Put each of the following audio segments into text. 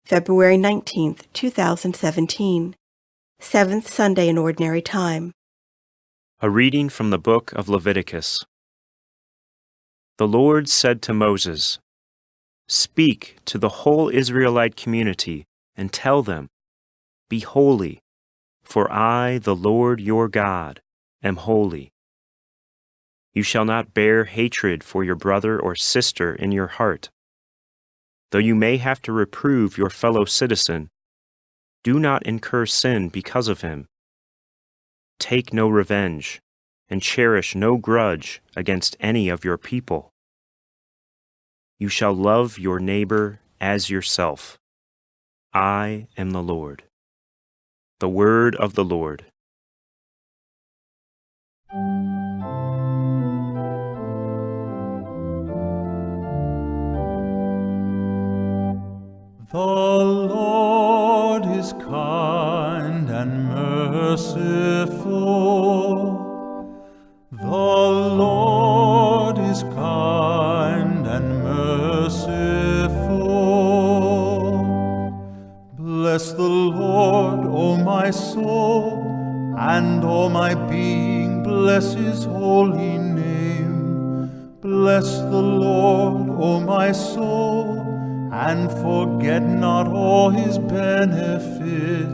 February 19th, 2017. Seventh Sunday in Ordinary Time. A reading from the book of Leviticus. The Lord said to Moses, "Speak to the whole Israelite community and tell them, 'Be holy, for I, the Lord your God, am holy. You shall not bear hatred for your brother or sister in your heart. Though you may have to reprove your fellow citizen, do not incur sin because of him. Take no revenge, and cherish no grudge against any of your people. You shall love your neighbor as yourself. I am the Lord." The word of the Lord. The Lord is kind and merciful. The Lord is kind and merciful. Bless the Lord, O my soul, and all my being, bless his holy name. Bless the Lord, O my soul, and forget not all his benefits.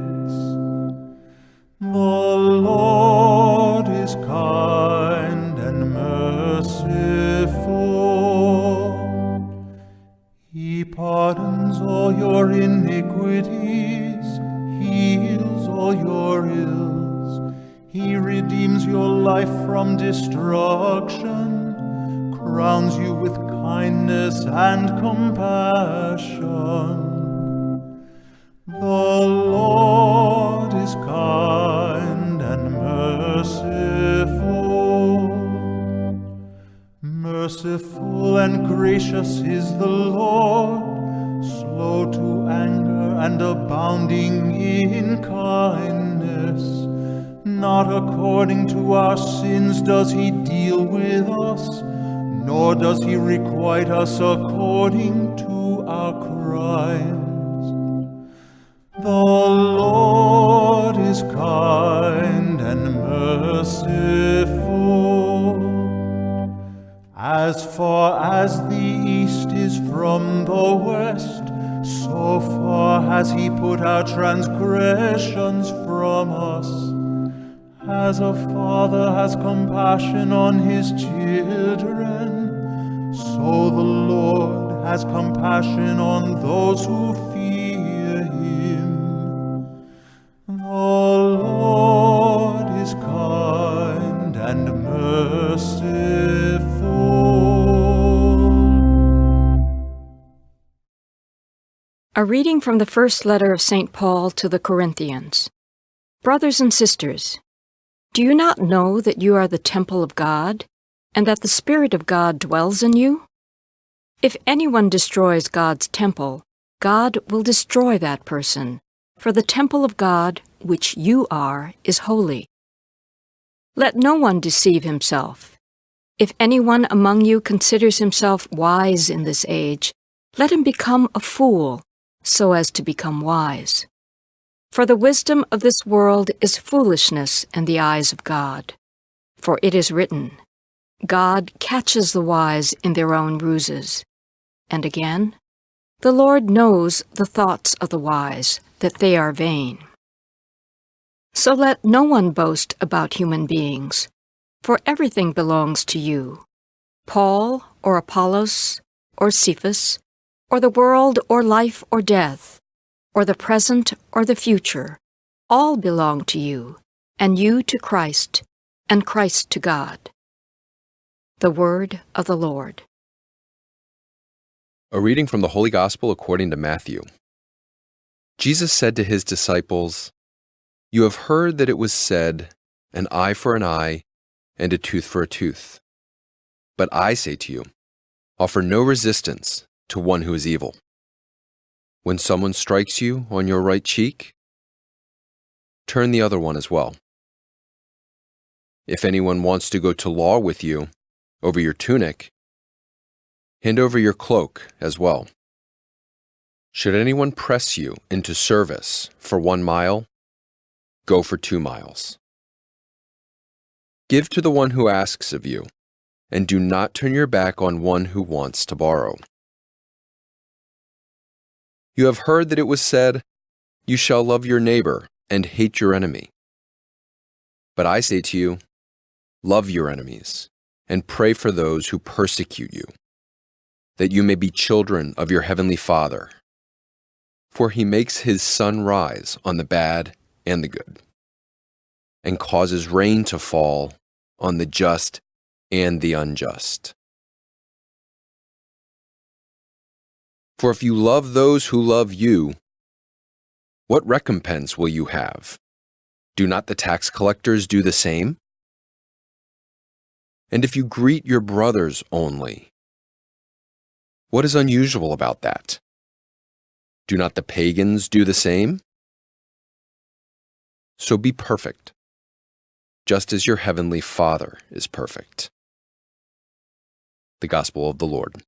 The Lord is kind and merciful. He pardons all your iniquities, he heals all your ills. He redeems your life from destruction, crowns you with kindness and compassion. The Lord is kind and merciful. Merciful and gracious is the Lord, slow to anger and abounding in kindness. Not according to our sins does he deal with us, nor does he requite us according to our crimes. The Lord is kind and merciful. As far as the east is from the west, so far has he put our transgressions from us. As a father has compassion on his children, so the Lord has compassion on those who fear him. The Lord is kind and merciful. A reading from the first letter of St. Paul to the Corinthians. Brothers and sisters, do you not know that you are the temple of God, and that the Spirit of God dwells in you? If anyone destroys God's temple, God will destroy that person, for the temple of God, which you are, is holy. Let no one deceive himself. If anyone among you considers himself wise in this age, let him become a fool, so as to become wise. For the wisdom of this world is foolishness in the eyes of God. For it is written, God catches the wise in their own ruses. And again, the Lord knows the thoughts of the wise, that they are vain. So let no one boast about human beings, for everything belongs to you. Paul, or Apollos, or Cephas, or the world, or life, or death, or the present or the future, all belong to you, and you to Christ, and Christ to God. The word of the Lord. A reading from the Holy Gospel according to Matthew. Jesus said to his disciples, "You have heard that it was said, 'An eye for an eye, and a tooth for a tooth.' But I say to you, offer no resistance to one who is evil. When someone strikes you on your right cheek, turn the other one as well. If anyone wants to go to law with you over your tunic, hand over your cloak as well. Should anyone press you into service for 1 mile, go for 2 miles. Give to the one who asks of you, and do not turn your back on one who wants to borrow. You have heard that it was said, "You shall love your neighbor and hate your enemy." But I say to you, love your enemies and pray for those who persecute you, that you may be children of your heavenly Father. For he makes his sun rise on the bad and the good, and causes rain to fall on the just and the unjust. For if you love those who love you, what recompense will you have? Do not the tax collectors do the same? And if you greet your brothers only, what is unusual about that? Do not the pagans do the same? So be perfect, just as your heavenly Father is perfect. The Gospel of the Lord.